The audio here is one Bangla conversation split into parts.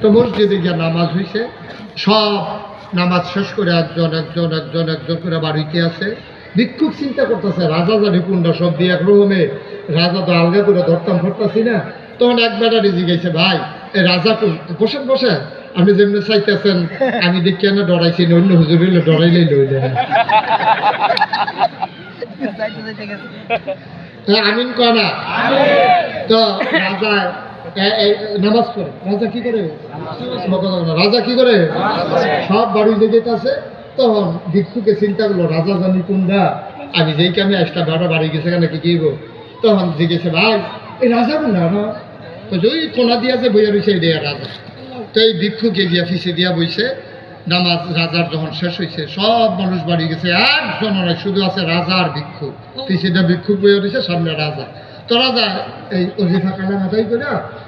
তো মসজিদে গিয়ে নামাজ হয়েছে, সব নামাজ শেষ করে একজন একজন একজন একজন করে বাড়িতে আছে। ভিক্ষুক চিন্তা করতেছে রাজা জানি কোনটা, সব দিয়ে এক রকমে রাজা তো আলগা করে ধরতাম ধরতাছি না। তখন এক বেটারি জিজ্ঞেসে, ভাই এই রাজা কোন? বসেন বসেন, আপনি যেমনি চাইতেছেন আমি দেখি না ডরাইছি না, অন্য হুজুর হইলে ডরাইলেই লইলে আমিন কনা। তো রাজা নামাজ পড়ে। রাজা কি করে? রাজা কি করে? সব বাড়ি যেতে আছে। তখন ভিক্ষুকে চিন্তা করলো রাজা জানি কোনটা, আমি যেই কামে আসলাম বেটা বাড়ি গেছে কেন কি কিনবো। তখন জিজ্ঞেসে, ভাই এই রাজা কোনটা? তো ওই কোনা দিয়েছে বইয়া রয়েছে এই রাজা। তো এই ভিক্ষুকে গিয়া ফিসে দিয়া বইছে। নামাজ রাজার যখন শেষ হয়েছে, সব মানুষ বাড়ি গেছে, একজন নয়, শুধু আছে রাজা আর ভিক্ষুক। ফিসে দিয়া ভিক্ষুক বইয়া রয়েছে, সামনে রাজা। তো রাজা এই অজিফা কালা মাথায় করে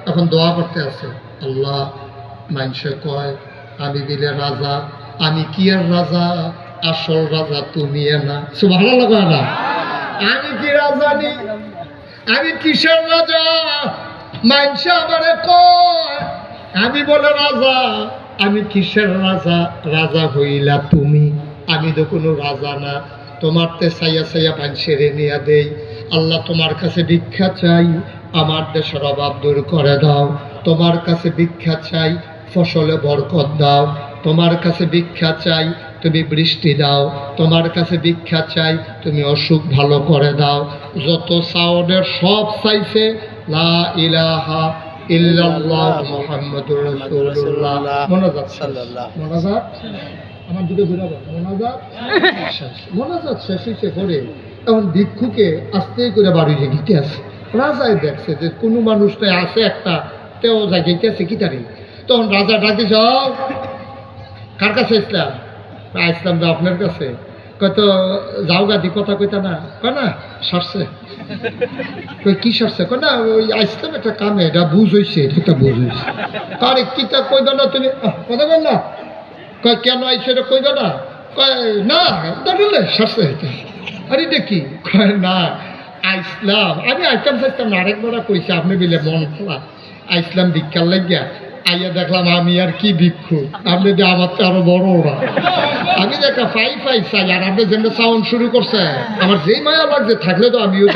এখন দোয়া করতে আছে, আল্লাহ মানুষে কয় আমি বিলে রাজা, আমি কি আর রাজা, আসল রাজা তুমি না। সুবহানাল্লাহ কয় না? আমি কি রাজা নি? আমি কিসের রাজা? মানুষে আমারে কয় আমি বলে রাজা, আমি কিসের রাজা? রাজা হইলা তুমি, আমি তো কোনো রাজা না। তোমার তে চাইয়া চাইয়া মানুষের নিয়া দেই। আল্লাহ তোমার কাছে ভিক্ষা চাই, আমার দেশের অভাব দূর করে দাও। তোমার কাছে ভিক্ষা চাই, ফসলে বরকত দাও। তোমার কাছে ভিক্ষা চাই, তুমি বৃষ্টি দাও। তোমার কাছে ভিক্ষা চাই, তুমি অসুখ ভালো করে দাও। যত চাওনের সব চাইছে লা ইলাহা ইল্লাল্লাহ মুহাম্মাদুর রাসূলুল্লাহ। মোনাজাত মোনাজাত আমার দুটো ঘুরাবো। মোনাজাত শেষ হয়েছে করে এখন ভিক্ষুকে আস্তে করে বাড়ি গিতে আছে। রাজায় দেখছে যে কোনো মানুষটাই আছে একটা, তেও যা গেতে আছে কি তারি। তখন রাজা ডাকে, যাও কার কাছে আসলাম? আসলাম তো আপনার কাছে। কত যাও গাদি কথা কইতা না? কয় না সারছে। কই কি সারছে? কয় না ওই আসলাম একটা কামে, এটা বুঝ হয়েছে, এটা বুঝ হয়েছে। তার কিতা কইবা না তুমি? কথা বল না। কয় কেন আইসে এটা কইবা না? কয় না দাঁড়ালে সারছে এটা। আরে এটা কি? কয় না আইসলাম, আমি আইতাম চাইতাম না, আরেকবার কইছে আপনি বিলে মন খোলা। আইসলাম ভিক্ষার লাগিয়া, আইয়া দেখলাম আমি আর কি ভিক্ষু, আপনি যে আমার তো আরো বড় ওরা। আমি যে একটা ফাই ফাই চাই, আর আপনি যেমন সাউন্ড শুরু করছে, আমার যেই মায়া লাগছে থাকলে তো আমিও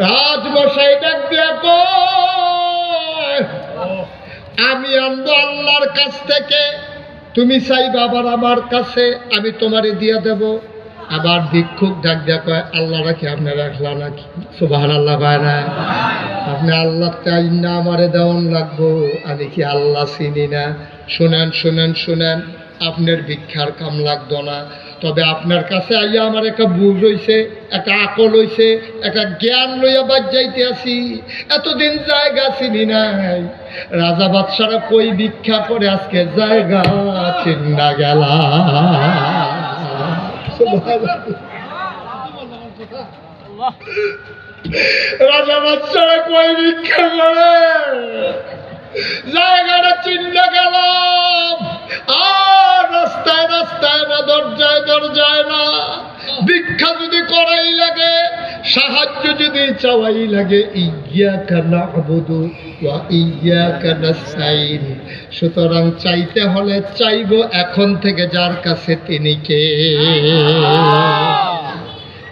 রাজমশাই ডাক দিয়া কয় আমি আনবো আল্লাহর কাছ থেকে, তুমি চাইবা আবার আমার কাছে, আমি তোমারে দিয়া দেব। আবার ভিক্ষুক ডাক দিয়া কয় আল্লাহ রাখি আপনার রাখলা নাকি? সুবহানাল্লাহ কয় না? আপনি আল্লাহ চাই না আমারে দেওয়ান লাগবো, আমি কি আল্লাহ চিনি না? শুনেন শুনেন শুনেন, আপনার ভিক্ষার কাম লাগতো না, তবে আপনার কাছে আইয়া আমার একটা বুঝ হইছে, একটা আকল হইছে, একটা জ্ঞান লইয়া বাদ যাইতে আসি। এতদিন জায়গা চিনি নাই, রাজা বাদশারা কই ভিক্ষা করে, আজকে জায়গা চিন্না গেলা। রাজা বাদশারা কই ভিক্ষা করে, জায়গাটা চিন্না গেলাম। আর রাস্তায় রাস্তায় না, দরজায় দরজায় না। ভিক্ষা যদি করাই লাগে, সাহায্য যদি চাওয়াই লাগে, ইয়্যাকা না'বুদু ওয়া ইয়্যাকা নাস্তাইন। সুতরাং চাইতে হলে চাইবো এখন থেকে যার কাছে তিনি কে।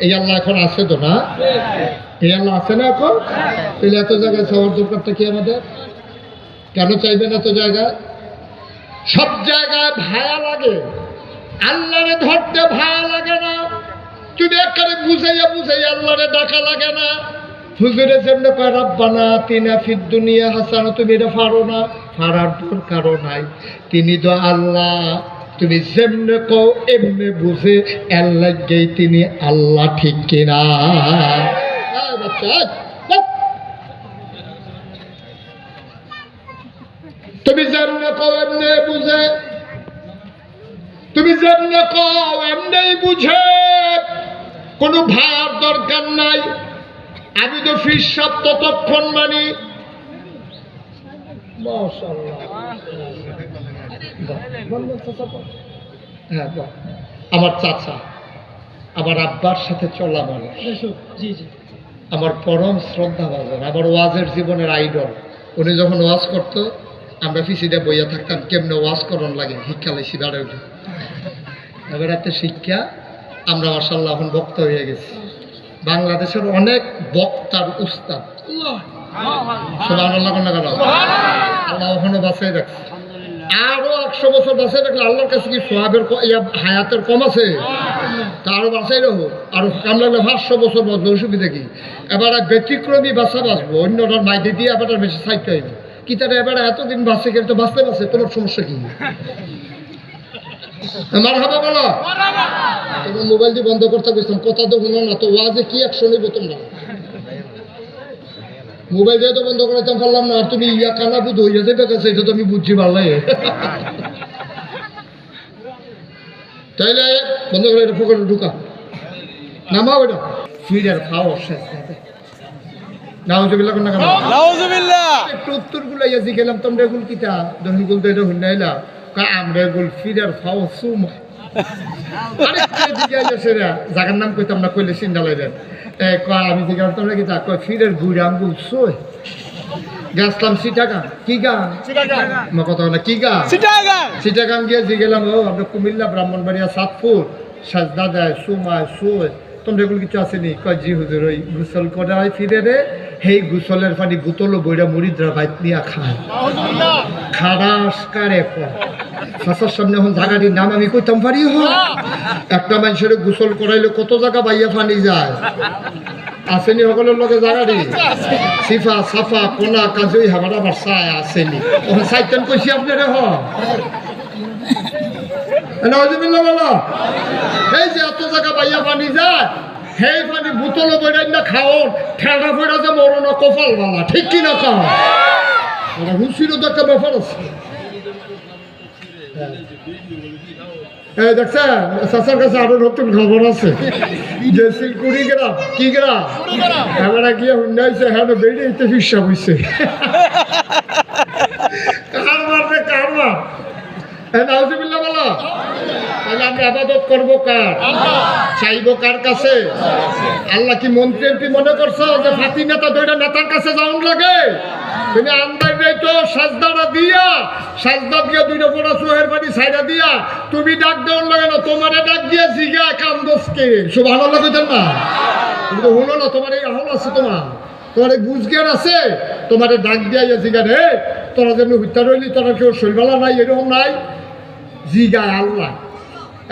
এই আল্লাহ এখন আছে তো না? এই আল্লাহ আছে না এখন? তাহলে এত জায়গায় চাওয়ার দরকারটা কি আমাদের? কেন চাইবেন এত জায়গায়? সব জায়গায় ভায়া লাগে, আল্লাহরে ধরতে ভায়া লাগে না। তুমি একেবারে বুঝাইয়া বুঝাইয়া আল্লাহরে ডাকা লাগে না। হুজুরে যেমনি কয় রাব্বানা আতিনা ফিদ দুনিয়া হাসানা, তুমি এটা পারো না, পারার দরকারও নাই। তিনি তো আল্লাহ, তুমি যেমনে কও এমনি বুঝে এর লাগেই তিনি আল্লাহ, ঠিক কিনা? বাচ্চা তুমি যেমনে কও এমনি বুঝে, তুমি যেমনে কও এমনি বুঝে, কোনো ভায়ার দরকার নাই। আমি তো ফির সব ততক্ষণ মানি। আমার চাচা, আমার আব্বার সাথে চলা মানুষ। আমার পরম শ্রদ্ধা ভাজন, আমার ওয়াজের জীবনের আইডল। উনি যখন ওয়াজ করতো আমরা পিছিয়ে বইয়া থাকতাম কেমনে ওয়াজ করন লাগে, শিক্ষা লাইছি দাঁড়ে উঠে। এবার এত শিক্ষা আমরা মাশাআল্লাহ এখন বক্তা হয়ে গেছি। বাংলাদেশের অনেক বক্তার উস্তাদ, সুবহানাল্লাহ না কেন? আল্লাহ ওখানে বাঁচাই রাখছে। আরো 100 বছর বাঁচাই রাখলে আল্লাহর কাছে কি সোয়াবের হায়াতের কম আছে? তা আরো বাঁচাই রাখো, আরো কাম লাগলে 500 বছর বাঁচবে, অসুবিধা কি? এবার ব্যতিক্রমী বাঁচা বাঁচবো, অন্যরা মাইতে দিয়ে আবার বেশি সাইতে হইবে কি? তারা এবার এতদিন বাঁচছে কিন্তু বাঁচতে বাঁচে, তোমার সমস্যা কি? মারহাবা বলো। এবং মোবাইল দিয়ে বন্ধ করতে গেছিলাম, কথা তো শুনো না, তো ওয়াজে কি অ্যাকশন নিব তোমরা? মোবাইল দিয়ে তো বন্ধ করাইতে পারলাম না, আর তুমি ইয়া কানা বুধ হইয়া যাবে গেছে, এটা তো আমি বুঝছি পারলাই। তাইলে বন্ধ করে এটা পকেটে ঢুকা, নামাও এটা ফিডার খাও শেষ। নাউজুবিল্লাহ কোন না? নাউজুবিল্লাহ। একটু উত্তর গুলাইয়া জিগেলাম তোমরা এগুলো কিতা দহি গুল তো এটা হুন্নাইলা আমরা এগুল ফিডার খাও সুমা। আরেকটা জিজ্ঞাসা সেরা জায়গার নাম কইতাম না, কইলে সিন্ডালাই দেন। আমি জিজ্ঞাসা তোমরা কিতা কয় ফিডার গুড় আঙ্গুল সই গাছলাম সিটাগাং। কি গান? আমার কথা না, কি গান? সিটাগাং গিয়ে জিগেলাম ও আমরা কুমিল্লা ব্রাহ্মণবাড়িয়া সাতপুর সাজদা দেয় সুমায় সই, তোমরা এগুলো কিছু আসেনি? কয় জি হুজুর, ওই গুসল করা হয় ফিরে রে, সেই গুসলের পানি বোতল বইরা মুড়িদরা বাইত নিয়ে খায় খারাস কারে ফাঁসার সামনে এখন জায়গাটির নাম আমি কইতাম পারি। একটা মানুষের গোসল করাইলে কত জায়গা বাইয়া পানি যায়, আসেনি সকলের লগে জায়গাটি সিফা সাফা কোনা কাজই হামারা বাসায় আসেনি। ওখানে সাইতেন কইছি আপনারে নাউজুবিল্লাহ বলো। এই যে এত জায়গা বাইয়া পানি যায়, সেই পানি বোতলে বইরাই না খাও, ঠেলা ফেরা যে মরো না কপাল বালা, ঠিক কিনা খাও? হুঁশিরও তো একটা ব্যাপার আছে। দেখছেন চাচার কাছে আরো নতুন খবর আছে যে শিলকুড়ি গ্রাম, কি গ্রাম আমরা গিয়ে হুন্ডাইছে, হ্যাঁ বেরিয়ে হিসাব হইছে। কারবার রে কারবার। নাউজুবিল্লাহ বলো। তাহলে আমরা আবাদত করবো কার? চাইবো কার কাছে? আল্লাহ কি মন্ত্রী এমপি মনে করছো যে ফাতি নেতা দুইটা নেতার কাছে যাওয়ার লাগে? তুমি আন্দাজ তো সাজদাটা দিয়া, সাজদা দিয়া দুইটা বড় সোহের বাড়ি সাইডা দিয়া তুমি ডাক দেওয়ার লাগে না, তোমারে ডাক দিয়া জিগা কান্দোসকে সুবহানাল্লাহ কইতেন না? তুমি তো হলো না, তোমার এই আহল আছে, তোমার এই বুঝজ্ঞান আছে, তোমারে ডাক দিয়া জিগা রে তোরা যেন হত্যা রইলি, তোরা কেউ শৈলবেলা নাই, এরকম নাই, জিগায় আল্লাহ।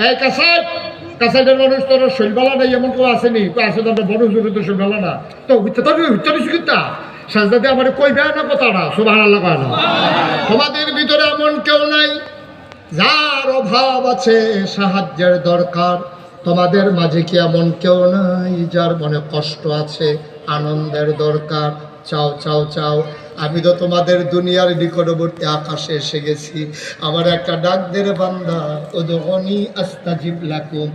এই কাছাইটের মানুষ তোর শৈলবেলা নাই এমন কেউ আসেনি? আছে তো বড় হুজুরের তো শৈলবেলা না, তো হত্যা দিছি কিতা সাজদাতে আমার কইবে না কথাটা, সুবহানাল্লাহ কয় না? তোমাদের ভিতরে এমন কেউ নাই যার অভাব আছে, সাহায্যের দরকার? তোমাদের মাঝে কি এমন কেউ নাই যার মনে কষ্ট আছে, আনন্দের দরকার? চাও চাও চাও। আমি তো তোমাদের দুনিয়ার নিকটবর্তী আকাশে এসে গেছি, আমার একটা ডাক দে রে বান্দা, উদউনি আস্তাজিব লাকুম।